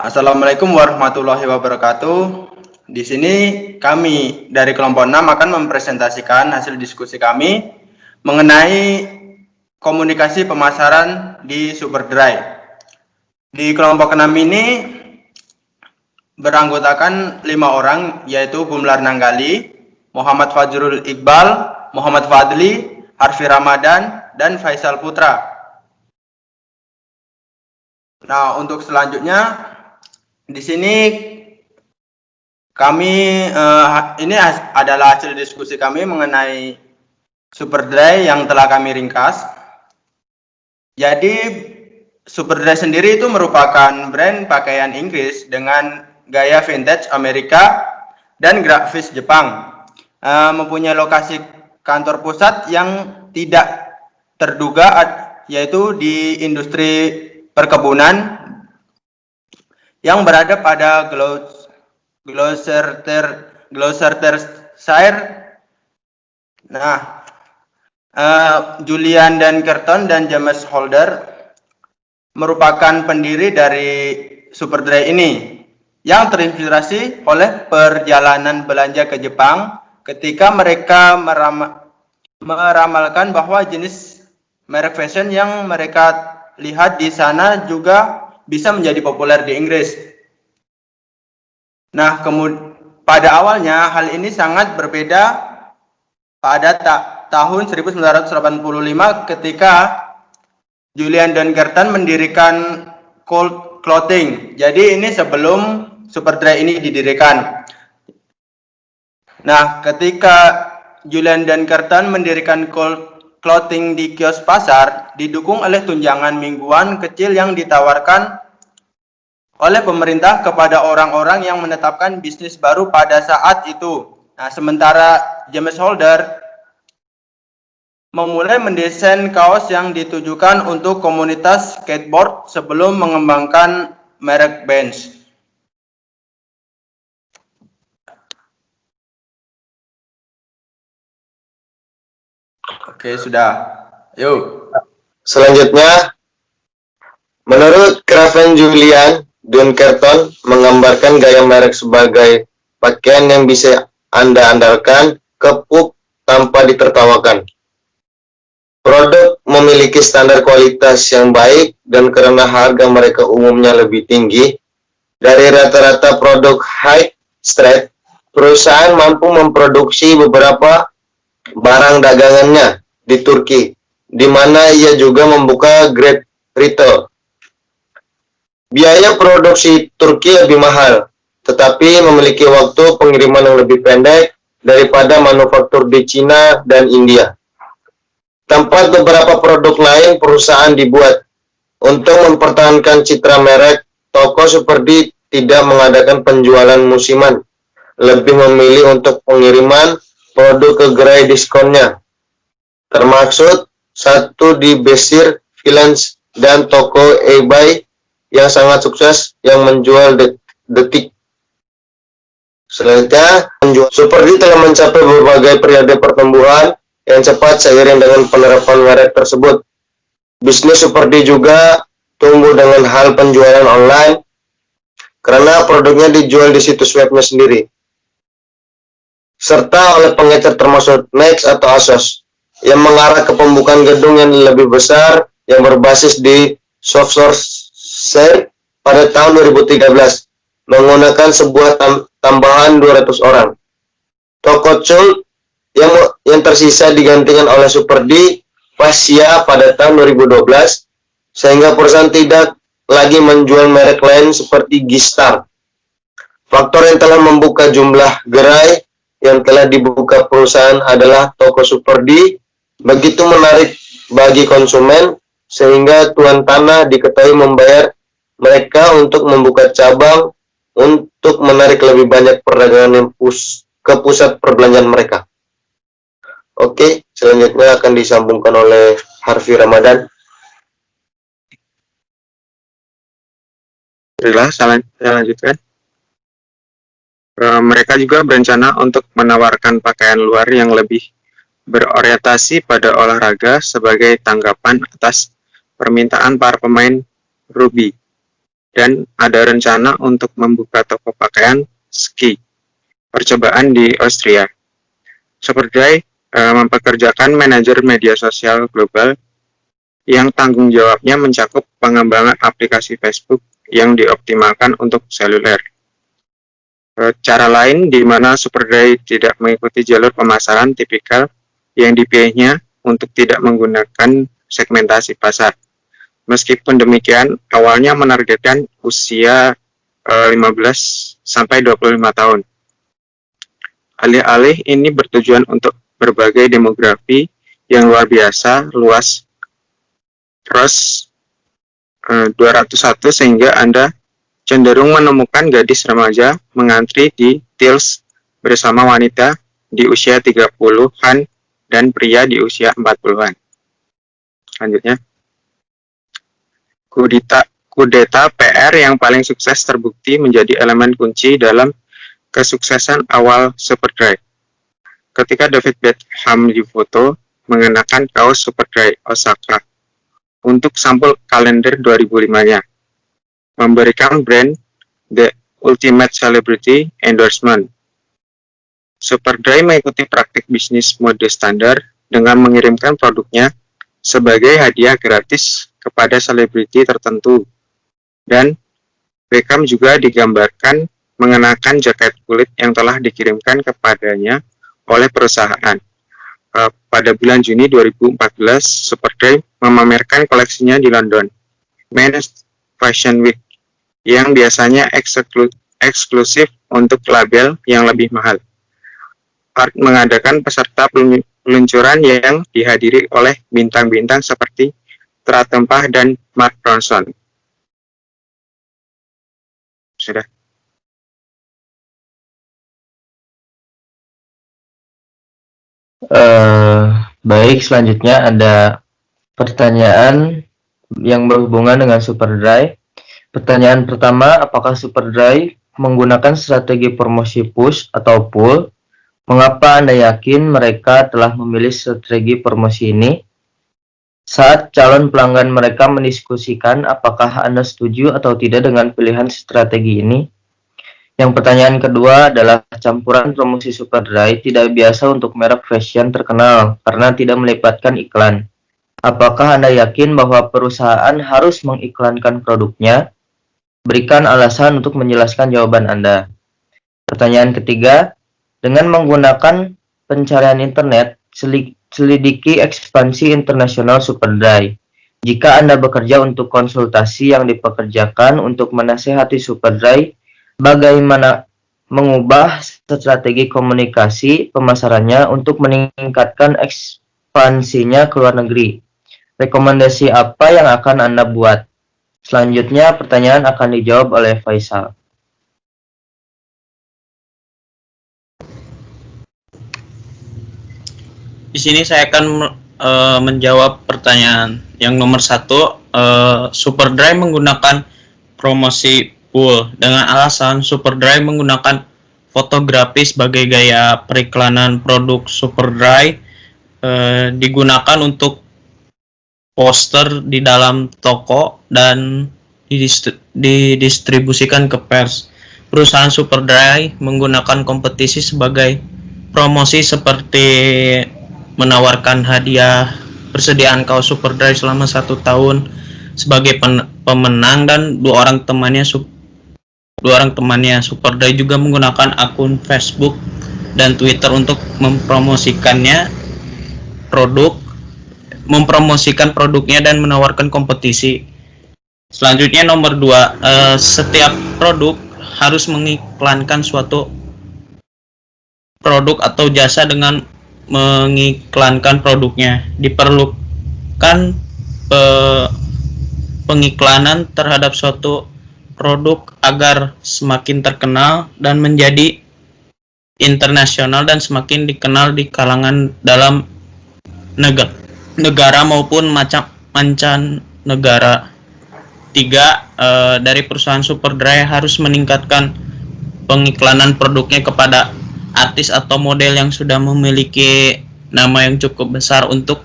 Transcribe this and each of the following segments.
Assalamualaikum warahmatullahi wabarakatuh. Di sini kami dari kelompok 6 akan mempresentasikan hasil diskusi kami mengenai komunikasi pemasaran di Superdry. Di kelompok 6 ini beranggotakan 5 orang, yaitu Bumlar Nanggali, Muhammad Fajrul Iqbal, Muhammad Fadli, Harfi Ramadan, dan Faisal Putra. Nah, untuk selanjutnya di sini kami ini adalah hasil diskusi kami mengenai Superdry yang telah kami ringkas. Jadi Superdry sendiri itu merupakan brand pakaian Inggris dengan gaya vintage Amerika dan grafis Jepang. Mempunyai lokasi kantor pusat yang tidak terduga, yaitu di industri perkebunan yang berada pada Gloucestershire. Nah, Julian dan Kerton dan James Holder merupakan pendiri dari Superdry ini yang terinspirasi oleh perjalanan belanja ke Jepang ketika mereka meramalkan bahwa jenis merek fashion yang mereka lihat di sana juga bisa menjadi populer di Inggris. Nah, pada awalnya hal ini sangat berbeda pada tahun 1985 ketika Julian dan Gerton mendirikan Cold Clothing. Jadi ini sebelum Superdry ini didirikan. Nah, ketika Julian dan Gerton mendirikan Cold Clothing di kios pasar, didukung oleh tunjangan mingguan kecil yang ditawarkan oleh pemerintah kepada orang-orang yang menetapkan bisnis baru pada saat itu. Nah, sementara James Holder memulai mendesain kaos yang ditujukan untuk komunitas skateboard sebelum mengembangkan merek Benz. Oke, sudah. Yuk. Selanjutnya, menurut Craven Julian Dunkerton menggambarkan gaya merek sebagai pakaian yang bisa Anda andalkan, kepuk tanpa ditertawakan. Produk memiliki standar kualitas yang baik dan karena harga mereka umumnya lebih tinggi dari rata-rata produk high street, perusahaan mampu memproduksi beberapa barang dagangannya di Turki, di mana ia juga membuka grade retail. Biaya produksi Turki lebih mahal, tetapi memiliki waktu pengiriman yang lebih pendek daripada manufaktur di Cina dan India. Tempat beberapa produk lain perusahaan dibuat. Untuk mempertahankan citra merek, toko Superdry tidak mengadakan penjualan musiman, lebih memilih untuk pengiriman produk ke gerai diskonnya, termasuk satu di Besir Village dan toko eBay yang sangat sukses yang menjual detik. Selanjutnya, Superdry telah mencapai berbagai periode pertumbuhan yang cepat seiring dengan penerapan merek tersebut. Bisnis Superdry juga tumbuh dengan hal penjualan online karena produknya dijual di situs webnya sendiri, serta oleh pengecer termasuk Next atau Asos, yang mengarah ke pembukaan gedung yang lebih besar yang berbasis di Softsource pada tahun 2013, menggunakan sebuah tambahan 200 orang. Toko Cult yang tersisa digantikan oleh Superdry Pasya pada tahun 2012, sehingga perusahaan tidak lagi menjual merek lain seperti Gistar. Faktor yang telah membuka jumlah gerai yang telah dibuka perusahaan adalah toko Superdry begitu menarik bagi konsumen, sehingga tuan tanah diketahui membayar mereka untuk membuka cabang untuk menarik lebih banyak perdagangan yang ke pusat perbelanjaan mereka. Oke, selanjutnya akan disambungkan oleh Harfi Ramadan. Saya lanjutkan. Mereka juga berencana untuk menawarkan pakaian luar yang lebih berorientasi pada olahraga sebagai tanggapan atas permintaan para pemain rugby. dan ada rencana untuk membuka toko pakaian ski percobaan di Austria. Superdry mempekerjakan manajer media sosial global yang tanggung jawabnya mencakup pengembangan aplikasi Facebook yang dioptimalkan untuk seluler. Cara lain di mana Superdry tidak mengikuti jalur pemasaran tipikal yang dipilihnya untuk tidak menggunakan segmentasi pasar. Meskipun demikian, awalnya menargetkan usia 15 sampai 25 tahun. Alih-alih ini bertujuan untuk berbagai demografi yang luar biasa luas cross 201 sehingga Anda cenderung menemukan gadis remaja mengantri di Tills bersama wanita di usia 30-an dan pria di usia 40-an. Selanjutnya, kudeta PR yang paling sukses terbukti menjadi elemen kunci dalam kesuksesan awal Superdry. Ketika David Beckham difoto mengenakan kaos Superdry Osaka untuk sampul kalender 2005-nya, memberikan brand The Ultimate Celebrity Endorsement. Superdry mengikuti praktik bisnis mode standar dengan mengirimkan produknya sebagai hadiah gratis kepada selebriti tertentu. Dan Beckham juga digambarkan mengenakan jaket kulit yang telah dikirimkan kepadanya oleh perusahaan. Pada bulan Juni 2014, Superdry memamerkan koleksinya di London Men's Fashion Week yang biasanya eksklusif untuk label yang lebih mahal. Art mengadakan peserta peluncuran yang dihadiri oleh bintang-bintang seperti Tra Tempah dan Mark Ronson. Sudah. Baik, selanjutnya ada pertanyaan yang berhubungan dengan Superdry. Pertanyaan pertama, apakah Superdry menggunakan strategi promosi push atau pull? Mengapa Anda yakin mereka telah memilih strategi promosi ini? Saat calon pelanggan mereka mendiskusikan apakah Anda setuju atau tidak dengan pilihan strategi ini? Yang pertanyaan kedua adalah campuran promosi Superdry tidak biasa untuk merek fashion terkenal karena tidak melibatkan iklan. Apakah Anda yakin bahwa perusahaan harus mengiklankan produknya? Berikan alasan untuk menjelaskan jawaban Anda. Pertanyaan ketiga, dengan menggunakan pencarian internet, selidiki ekspansi internasional Superdry. Jika Anda bekerja untuk konsultasi yang dipekerjakan untuk menasihati Superdry, bagaimana mengubah strategi komunikasi pemasarannya untuk meningkatkan ekspansinya ke luar negeri? Rekomendasi apa yang akan Anda buat? Selanjutnya, pertanyaan akan dijawab oleh Faisal. Di sini saya akan menjawab pertanyaan yang nomor 1. Superdry menggunakan promosi pull dengan alasan Superdry menggunakan fotografi sebagai gaya periklanan. Produk Superdry digunakan untuk poster di dalam toko dan didistribusikan ke pers. Perusahaan Superdry menggunakan kompetisi sebagai promosi seperti menawarkan hadiah persediaan kaos Superdry selama 1 tahun sebagai pemenang, dan dua orang temannya Superdry juga menggunakan akun Facebook dan Twitter untuk mempromosikan produknya dan menawarkan kompetisi. Selanjutnya nomor 2, setiap produk harus mengiklankan suatu produk atau jasa dengan mengiklankan produknya. Diperlukan pengiklanan terhadap suatu produk agar semakin terkenal dan menjadi internasional dan semakin dikenal di kalangan dalam negara maupun mancanegara. 3, dari perusahaan Superdry harus meningkatkan pengiklanan produknya kepada artis atau model yang sudah memiliki nama yang cukup besar untuk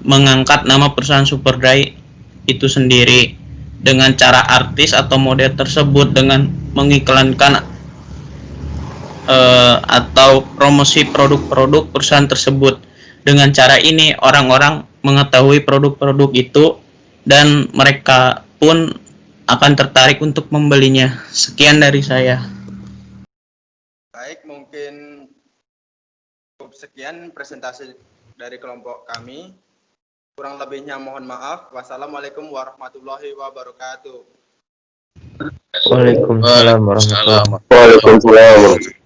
mengangkat nama perusahaan Superdry itu sendiri. dengan cara artis atau model tersebut dengan mengiklankan atau promosi produk-produk perusahaan tersebut. Dengan cara ini orang-orang mengetahui produk-produk itu dan mereka pun akan tertarik untuk membelinya. Sekian dari saya. Baik, mungkin cukup sekian presentasi dari kelompok kami. Kurang lebihnya mohon maaf. Wassalamualaikum warahmatullahi wabarakatuh. Waalaikumsalam warahmatullahi wabarakatuh. Waalaikumsalam.